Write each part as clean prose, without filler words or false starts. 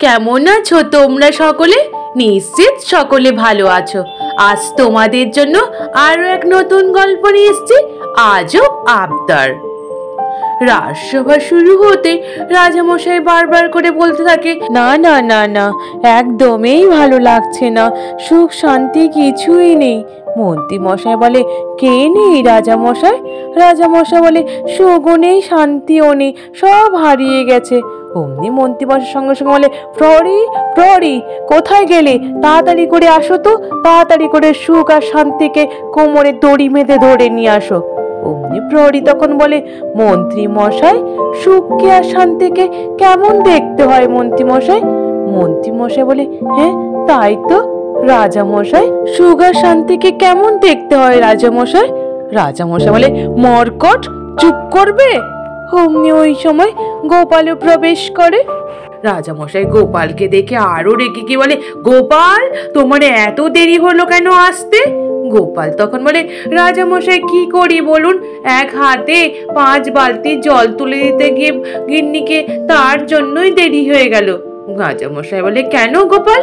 কেমন আছো তোমরা সকলে? নিশ্চিত সকলে ভালো আছো। আজ তোমাদের জন্য আরো এক নতুন গল্প নিয়ে এসেছি, আজব আবদার। রাজসভা শুরু হতে রাজামশাই বারবার করে বলতে থাকে, না না না না, একদমই ভালো লাগছে না, সুখ শান্তি কিছুই নেই। মন্ত্রী মশাই বলে, কে নেই রাজামশাই? রাজামশাই বলে, সুখও নেই শান্তিও নেই, সব হারিয়ে গেছে। অমনি মন্ত্রী মশাই সঙ্গে সঙ্গে বলে, প্রহরী প্রহরী, কোথায় গেলে? তাড়াতাড়ি করে আসো তো, তাড়াতাড়ি করে সুখ আর শান্তিকে কোমরে দড়ি বেঁধে ধরে নিয়ে আসো। অমনি প্রহরী তখন বলে, মন্ত্রী মশাই, সুখকে আর শান্তিকে কেমন দেখতে হয় মন্ত্রী মশাই? মন্ত্রী মশাই বলে, হ্যাঁ তাই তো রাজামশাই, সুখ আর শান্তিকে কেমন দেখতে হয় রাজামশাই? রাজামশাই বলে, মরকট, চুপ করবে। অমনি ওই সময় গোপালও প্রবেশ করে। রাজামশাই গোপালকে দেখে আরো রেগে গিয়ে বলে, গোপাল, তোমার এত দেরি হলো কেন আসতে? গোপাল তখন বলে, রাজামশাই কি করি বলুন, এক হাতে 5 বালতি জল তুলে দিতে গিয়ে গিন্নিকে, তার জন্যই দেরি হয়ে গেল। রাজামশাই বলে, কেন গোপাল,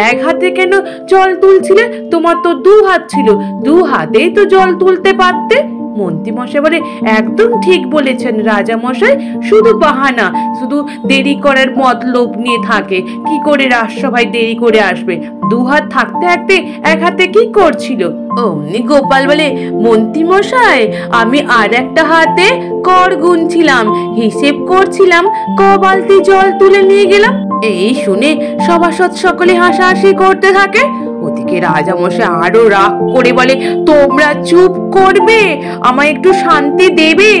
এক হাতে কেন জল তুলছিলে? তোমার তো 2 হাত ছিল, 2 হাতেই তো জল তুলতে পারতে। মন্ত্রী মশাই বলে, একদম ঠিক বলেছেন রাজামশাই, শুধু বাহানা, শুধু দেরি করার মতলব নিয়ে থাকে। কি করে রাজসভায় দেরি করে আসবে? 2 হাত থাকতে থাকতে এক হাতে কি করছিল? অমনি গোপাল বলে, মন্ত্রী মশাই, আমি আর একটা হাতে কর গুনছিলাম, হিসেব করছিলাম ক বালতি জল তুলে নিয়ে গেলাম। এই শুনে সভাসদ সকলে হাসাহাসি করতে থাকে। ওদিকে রাজামশাই আরো রাগ করে বলে, তোমরা চুপ করবে, আমায় একটু শান্তি দেবে।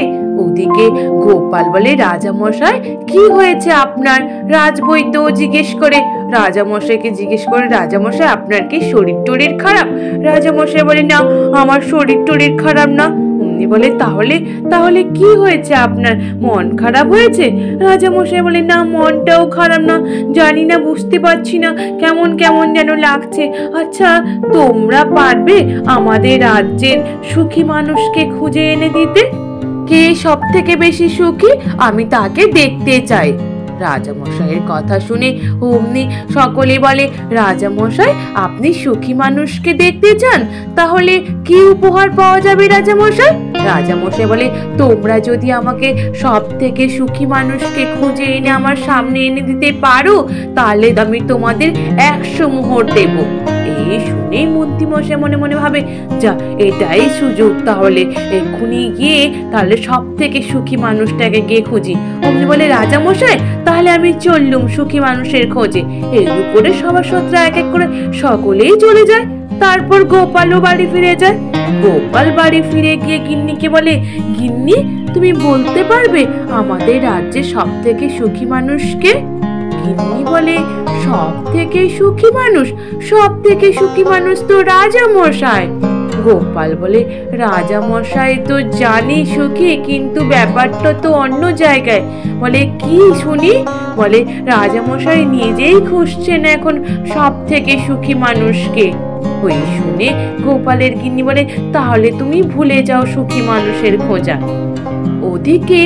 ওদিকে গোপাল বলে, রাজামশাই কি হয়েছে আপনার? রাজবৈদ্য জিজ্ঞেস করে, রাজামশাইকে জিজ্ঞেস করে, রাজামশাই আপনার কি শরীর টরীর খারাপ? রাজামশাই বলে, না আমার শরীর টরীর খারাপ না। অমনি বলে, তাহলে তাহলে কি হয়েছে আপনার? মন খারাপ হয়েছে? রাজামশাই বলে, না মনটাও খারাপ না, জানি না, বুঝতে পারছি না, কেমন কেমন যেন লাগছে। আচ্ছা তোমরা পারবে আমাদের রাজ্যের সুখী মানুষকে খুঁজে এনে দিতে? কে সব থেকে বেশি সুখী, আমি তাকে দেখতে চাই। রাজামশাইয়ের কথা শুনে অমনি সকলে বলে, রাজামশাই আপনি সুখী মানুষকে দেখতে চান, তাহলে কি উপহার পাওয়া যাবে রাজামশাই? রাজামশাই বলে, তোমরা যদি আমাকে সব থেকে সুখী মানুষকে খুঁজে এনে আমার সামনে এনে দিতে পারো, তাহলে আমি তোমাদের 100 মোহর দেব। এই শুনেই মন্ত্রী মশাই মনে মনে ভাবে, যা এটাই সুযোগ, তাহলে এক্ষুনি গিয়ে তাহলে সব থেকে সুখী মানুষটাকে গিয়ে খুঁজি। অমনি বলে, রাজামশাই তাহলে আমি চললুম সুখী মানুষের খোঁজে। এর উপরে সভাসদরা এক এক করে সকলেই চলে যায়। তারপর গোপালও বাড়ি ফিরে যায়। গোপাল বাড়ি ফিরে গিয়ে গিন্নিকে বলে, গিন্নি তুমি বলতে পারবে আমাদের রাজ্যে সব থেকে সুখী মানুষকে? গিন্নি বলে, সব থেকে সুখী মানুষ, সব থেকে সুখী মানুষ তো রাজামশাই। গোপাল বলে, রাজামশাই তো জানি সুখী, কিন্তু ব্যাপারটা তো অন্য জায়গায়। বলে, কি শুনি? বলে, রাজামশাই নিজেই খুঁজছেন এখন সব থেকে সুখী মানুষকে। ওই শুনে গোপালের গিন্নি বলে, তাহলে তুমি ভুলে যাও সুখী মানুষের খোঁজা। ওদিকে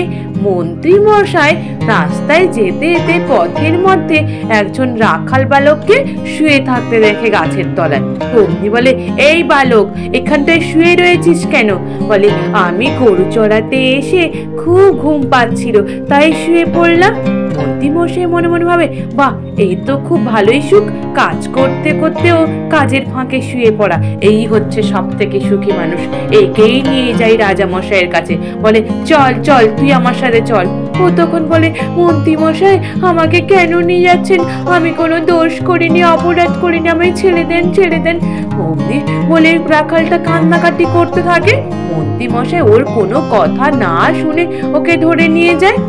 মন্ত্রী মশাই রাস্তায় যেতে যেতে পথের মধ্যে একজন রাখাল বালককে শুয়ে থাকতে দেখে গাছের তলায়। অমনি বলে, এই বালক এখানটায় শুয়ে রয়েছিস কেন? বলে, আমি গরু চড়াতে এসে খুব ঘুম পাচ্ছিল, তাই শুয়ে পড়লাম। মন্ত্রী মশাই মনে মনে ভাবে, বাহ, এই তো খুব ভালোই সুখ, কাজ করতে করতেও কাজের ফাঁকে শুয়ে পড়া, এই হচ্ছে সব থেকে সুখী মানুষ। একেই নিয়ে যাই রাজামশাইয়ের কাছে। বলে, চল চল তুই আমার সাথে চল। ও তখন বলে, মন্ত্রী মশাই আমাকে কেন নিয়ে যাচ্ছেন? আমি কোনো দোষ করিনি, অপরাধ করিনি, আমায় ছেড়ে দেন, ছেড়ে দেন। অমনি বলে রাখালটা কান্নাকাটি করতে থাকে। মন্ত্রী মশাই ওর কোনো কথা না শুনে ওকে ধরে নিয়ে যায়।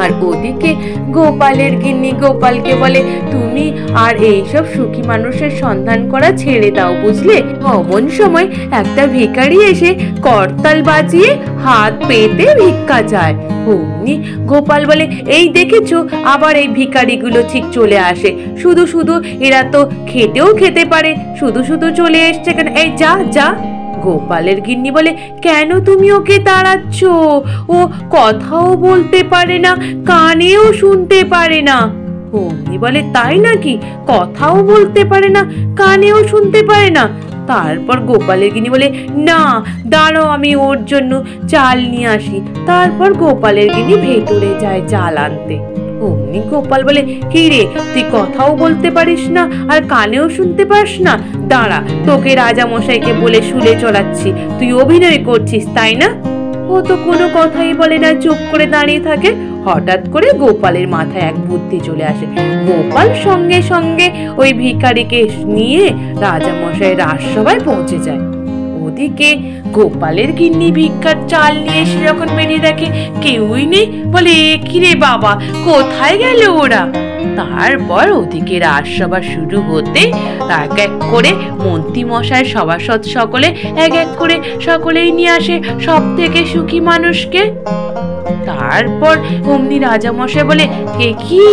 আর ওদিকে গোপালের গিন্নি গোপালকে বলে, তুমি আর এইসব সুখী মানুষের সন্ধান করা ছেড়ে দাও, বুঝলে? অমন সময় একটা ভিখারি এসে করতাল বাজিয়ে হাত পেতে ভিক্ষা চায়। অমনি গোপাল বলে, এই দেখেছো, আবার এই ভিখারিগুলো ঠিক চলে আসে, শুধু শুধু এরা তো খেতেও খেতে পারে, শুধু শুধু চলে এসছে কেন? এই যা যা। গোপালের গিন্নি বলে, কেন তুমি ওকে তাড়াচ্ছ? ও কথাও বলতে পারে না, কানেও শুনতে পারে না। অমনি বলে, তাই নাকি? কথাও বলতে পারে না, কানেও শুনতে পারে না? তারপর গোপালের গিন্নি বলে, না দাঁড়াও, আমি ওর জন্য চাল নিয়ে আসি। তারপর গোপালের গিন্নি ভেতরে যায় চাল আনতে। অমনি গোপাল বলে, কি রে, তুই কথাও বলতে পারিস না আর কানেও শুনতে পাস না? দাঁড়া, তোকে রাজা মশাইকে বলে শুলে চড়াচ্ছি। তুই অভিনয় করছিস তাই না? ও তো কোনো কথাই বলে না, চুপ করে দাঁড়িয়ে থাকে। হঠাৎ করে গোপালের মাথায় এক বুদ্ধি চলে আসে। গোপাল সঙ্গে সঙ্গে ওই ভিখারিকে নিয়ে রাজা মশাই রাজসভায় পৌঁছে যায়। ওদিকে গোপালের গিন্নি ভিক্ষার চাল নিয়ে এসে যখন বেরিয়ে দেখে কেউই নেই, বলে, কি রে বাবা, কোথায় গেল ওরা? তারপর ওদিকে রাজসভা শুরু হতে এক এক করে মন্ত্রী মশাই সভাসদ সকলে এক এক করে সকলেই নিয়ে আসে সব থেকে সুখী মানুষকে। তারপর অমনি রাজা মশাই বলে, কে কি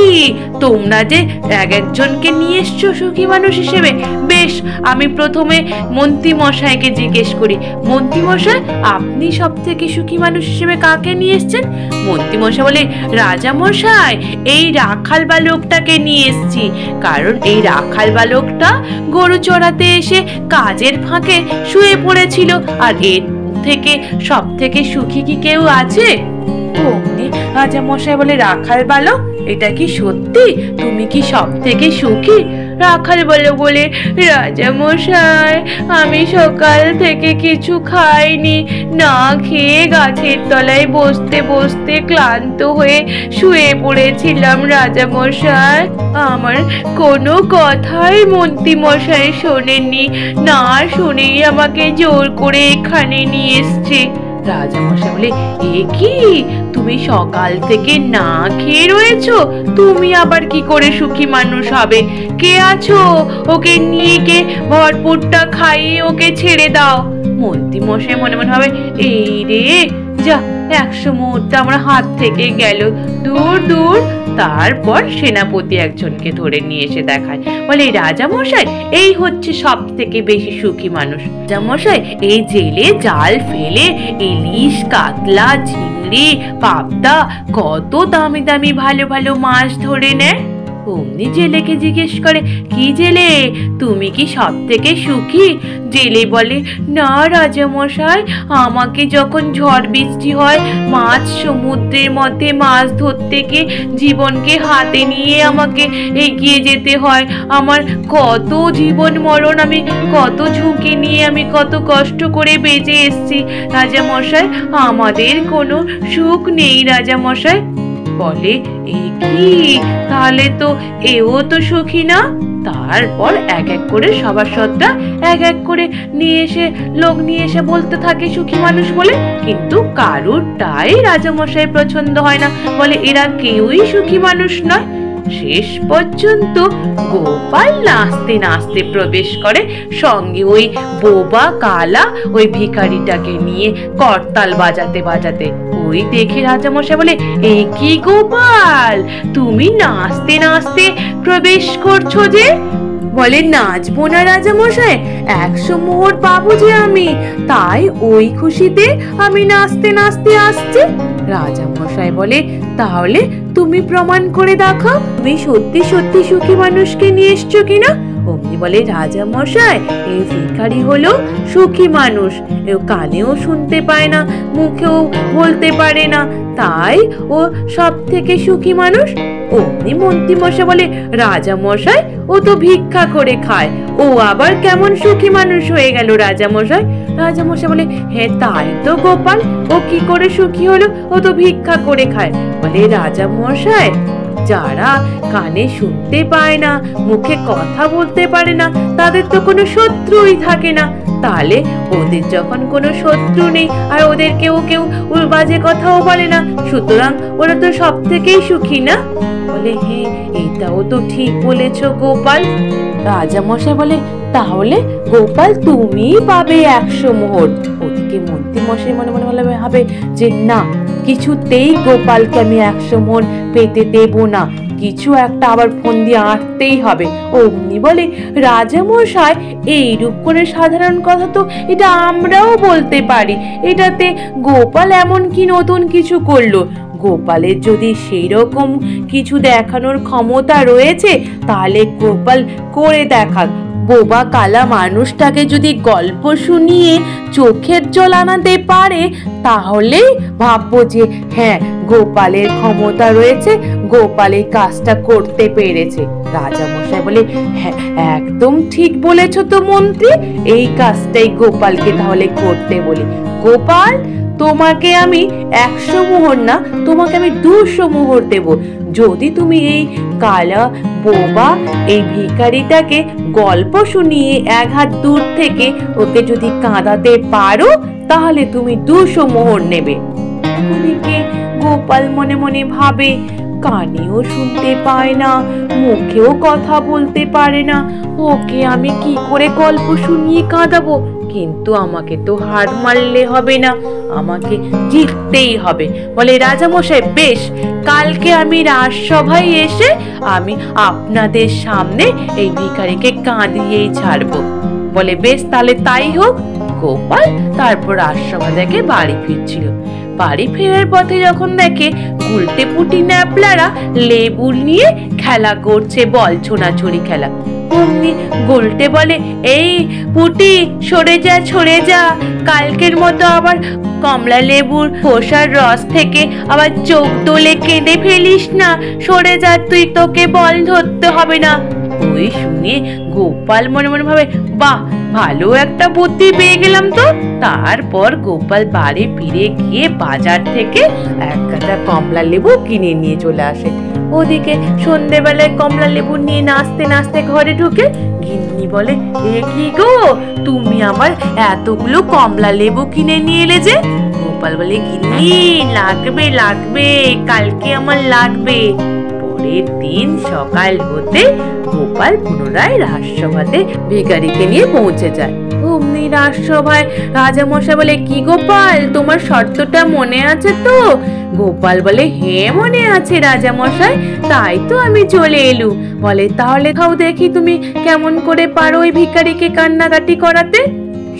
তোমরা যে এক একজনকে নিয়ে এসছো সুখী মানুষ হিসেবে? বেশ, আমি প্রথমে মন্ত্রী মশাইকে জিজ্ঞেস করি। মন্ত্রী মশাই, আপনি সব থেকে সুখী মানুষ হিসেবে কাকে নিয়ে এসছেন? মন্ত্রী মশাই বলে, রাজা মশাই, এই রাখাল বালকটাকে নিয়ে এসছি। কারণ এই রাখাল বালকটা গরু চড়াতে এসে কাজের ফাঁকে শুয়ে পড়েছিল। আর এর থেকে সব থেকে সুখী কি কেউ আছে? অমনি রাজা মশাই বলে, রাখাল বালক, এটা কি সত্যি? তুমি কি সব থেকে সুখী? রাখাল বলে, রাজা মশাই, আমি সকাল থেকে কিছু খাইনি, না খেয়ে গাছের তলায় বসতে বসতে ক্লান্ত হয়ে শুয়ে পড়েছিলাম রাজা মশাই। আমার কোনো কথাই মন্ত্রী মশাই শোনেননি, না শুনেই আমাকে জোর করে এখানে নিয়ে এসছে। রাজা মশাই বলে, এ কি, তুমি সকাল থেকে না খেয়ে রয়েছো? তুমি আবার কি করে সুখী মানুষ হবে? কে আছো? ওকে নিয়ে কে ভরপুরটা খাইয়ে ওকে ছেড়ে দাও। মন্ত্রী মশাই মনে মনে ভাবে, এই রে যা, 100 মুহূর্তে আমার হাত থেকে গেল, দূর দূর। তারপর সেনাপতি একজনকে ধরে নিয়ে এসে দেখায়, বলে, রাজা মশাই, এই হচ্ছে সব থেকে বেশি সুখী মানুষ। রাজা মশাই এই জেলে জাল ফেলে ইলিশ, কাতলা, চিংড়ি, পাবদা, কত দামি দামি ভালো ভালো মাছ ধরে নেয়। অমনি জেলেকে জিজ্ঞেস করে, কি জেলে, তুমি কি সব থেকে সুখী? জেলে বলে, না রাজা মশাই, আমাকে যখন ঝড় বৃষ্টি হয়, মাছ সমুদ্রের মধ্যে মাছ ধরতে গিয়ে জীবনকে হাতে নিয়ে আমাকে এগিয়ে যেতে হয়। আমার কত জীবন মরণ, আমি কত ঝুঁকি নিয়ে আমি কত কষ্ট করে বেঁচে এসছি রাজা মশাই, আমাদের কোনো সুখ নেই রাজা মশাই। বলে, এ কি, তাহলে তো এও তো সুখী না? তারপর এক এক করে সভাসদরা এক এক করে লোক নিয়ে এসে বলতে থাকে সুখী মানুষ বলে, কিন্তু কারুরটাই রাজামশাই পছন্দ হয় না, বলে এরা কেউই সুখী মানুষ নয়। শেষ পর্যন্ত গোপাল নাচতে নাচতে প্রবেশ করে, সঙ্গে ওই বোবা কালা ওই ভিখারিটাকে নিয়ে করতাল বাজাতে বাজাতে। ওই দেখে রাজামশাই বলে, এই কি গোপাল, তুমি নাচতে নাচতে প্রবেশ করছো যে? বলে, নাচবো না রাজামশাই, 100 মোহর পাবো যে আমি, তাই ওই খুশিতে আমি নাচতে নাচতে আসছি। রাজামশাই বলে, তাহলে তুমি প্রমাণ করে দেখাও, তুমি সত্যি সত্যি সুখী মানুষকে নিয়ে এসছো কিনা। অমনি বলে, রাজা মশাই, এই ভিখারি হলো সুখী মানুষ, ও কানেও শুনতে পায় না, মুখেও বলতে পারে না, তাই ও সব থেকে সুখী মানুষ। অমনি মন্ত্রী মশাই বলে, রাজা মশাই, ও তো ভিক্ষা করে খায়, ও আবার কেমন সুখী মানুষ হয়ে গেল রাজা মশাই? রাজা মশাই বলে, হ্যাঁ তাই তো গোপাল, ও কি করে সুখী হলো? ও তো ভিক্ষা করে খায়। বলে, রাজা মশাই, যারা কানে শুনতে পায় না, মুখে কথা বলতে পারে না, তাদের তো কোনো শত্রুই থাকে না, তাহলে ওদের যখন কোনো শত্রু নেই আর ওদের কেউ বাজে কথাও বলে না, সুতরাং ওরা তো সব থেকেই সুখী না? বলে, হ্যাঁ এটাও তো ঠিক বলেছ গোপাল। রাজা মশাই বলে, তাহলে গোপাল তুমি পাবে 100 মোহর। ওদিকে মন্ত্রী মশাই মনে মনে ভাবে যে না, কিছুতেই গোপালকে আমি 100 মোহর পেতে দেব না, কিছু একটা আবার ফোন দিয়ে আঁটতেই হবে। অমনি বলে, রাজা মশাই, এইরূপ করে সাধারণ কথা তো এটা আমরাও বলতে পারি, এটাতে গোপাল এমন কি নতুন কিছু করলো? গোপালের যদি সেই রকম কিছু দেখানোর ক্ষমতা রয়েছে তাহলে গোপাল করে দেখাক। বোবা কালা মানুষটাকে যদি গল্প শুনিয়ে চোখের জল আনাতে পারে তাহলেই ভাববো যে হ্যাঁ, গোপালের ক্ষমতা রয়েছে, গোপালের কাজটা করতে পেরেছে। রাজামশাই বলে, হ্যাঁ একদম ঠিক বলেছ তো মন্ত্রী, এই কাজটাই গোপালকে তাহলে করতে বলি। গোপাল, তোমাকে আমি 100 মোহর না, তোমাকে আমি 200 মোহর দেব যদি তুমি এই কালা বোবা এই ভিখারিটাকে গল্প শুনিয়ে 1 হাত দূর থেকে ওকে যদি কাঁদাতে পারো তাহলে তুমি 200 মোহর নেবে। ওদিকে গোপাল মনে মনে ভাবে, কানেও শুনতে পায় না, মুখেও কথা বলতে পারে না, ওকে আমি কি করে গল্প শুনিয়ে কাঁদাবো? কিন্তু আমাকে তো হার মারলে হবে না, আমাকে জিততেই হবে। বলে, রাজামশাই বেশ, কালকে আমি রাজসভায় এসে আমি আপনাদের সামনে এই ভিখারিকে কাঁদিয়েই ছাড়বো। বলে, বেশ তাহলে তাই হোক। গোপাল তারপর রাজসভা থেকে বাড়ি ফিরছিল। বাড়ি ফেরার পথে যখন দেখে গুলটে পুটি ন্যাপলারা লেবু নিয়ে খেলা করছে, বল ছোড়াছুড়ি খেলা। অমনি গুলটে বলে, এই পুটি সরে যা, সরে যা, কালকের মতো আবার কমলা লেবুর খোসার রস থেকে আবার চোখ তোলে কেঁদে ফেলিস না, সরে যা তুই, তোকে বল ধরতে হবে না। ওই শুনে গোপাল মনে মনে ভাবে, বাহ, ভালো একটা বুদ্ধি পেয়ে গেলাম তো। তারপর গোপাল বাড়ি ফিরে গিয়ে বাজার থেকে 1 গাদা কমলা লেবু কিনে নিয়ে চলে আসে। ওদিকে সন্ধ্যেবেলায় কমলা লেবু নিয়ে নাচতে নাচতে ঘরে ঢুকে। গিন্নি বলে, এ কি গো, তুমি আমার এতগুলো কমলা লেবু কিনে নিয়ে এলে যে? গোপাল বলে, গিন্নি লাগবে লাগবে, কালকে আমার লাগবে। পরের দিন সকাল হতে গোপাল পুনরায় রাজসভাতে ভিখারিকে নিয়ে পৌঁছে যায়। অমনি রাজসভায় রাজামশাই বলে, কি গোপাল, তোমার শর্তটা মনে আছে তো? গোপাল বলে, হ্যাঁ মনে আছে রাজামশাই, তাই তো আমি চলে এলুম। বলে, তাহলে খাও দেখি তুমি কেমন করে পারো ওই ভিখারিকে কান্নাকাটি করাতে।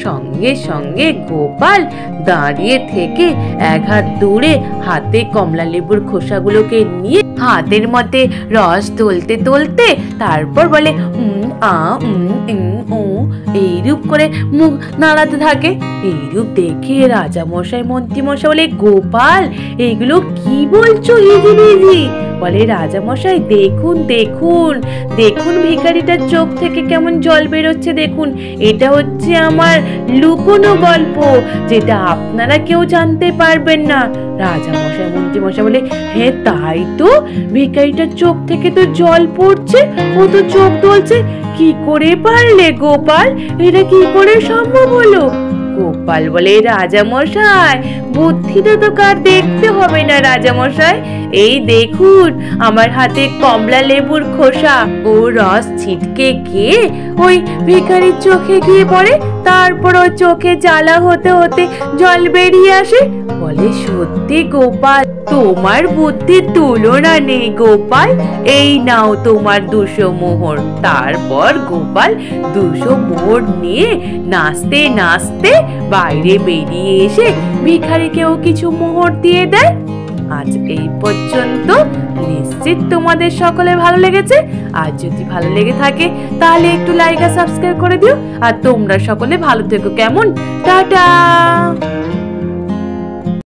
সঙ্গে সঙ্গে গোপাল দাঁড়িয়ে থেকে 1 হাত দূরে হাতে কমলা লেবুর খোসাগুলোকে নিয়ে হাতের মধ্যে রস তুলতে তুলতে তারপর বলে, এইরূপ করে মুখ নাড়াতে থাকে। এইরূপ দেখে রাজামশাই মন্ত্রীমশাই বলে, গোপাল এইগুলো কি বলছো হিজিবিজি? বলে, রাজামশাই দেখুন দেখুন দেখুন, ভিখারিটার চোখ থেকে কেমন জল বেরোচ্ছে দেখুন, এটা হচ্ছে আমার লুকোনো গল্প, যেটা আপনারা কেউ জানতে পারবেন না। রাজামশাই মন্ত্রীমশাই বলে, হ্যাঁ তাই তো, ভিখারিটার চোখ থেকে তো জল পড়ছে, ও তো চোখ তুলছে, কি করে পারলে গোপাল? এটা কি করে সম্ভব হলো? গোপাল বলে, রাজামশাই বুদ্ধিটা তো কার দেখতে হবে না রাজামশাই, এই দেখুন আমার হাতে কমলা লেবুর খোসা, ও রস ছিটকে গিয়ে ওই ভিখারির চোখে গিয়ে পড়ে, তারপর ওই চোখে জ্বালা হতে হতে জল বেরিয়ে আসে। বলে, সত্যি গোপাল, তোমার বুদ্ধির তুলনা নেই গোপাল, এই নাও তোমার 200 মোহর। তারপর গোপাল 200 মোহর নিয়ে নাচতে নাচতে বাইরে বেরিয়ে এসে ভিখারিকেও কিছু মোহর দিয়ে দেয়। আজ এই পর্যন্ত। নিশ্চিত তোমাদের সকলে ভালো লেগেছে। আর যদি ভালো লেগে থাকে তাহলে একটু লাইক আর সাবস্ক্রাইব করে দিও। আর তোমরা সকলে ভালো থেকো, কেমন? টাটা।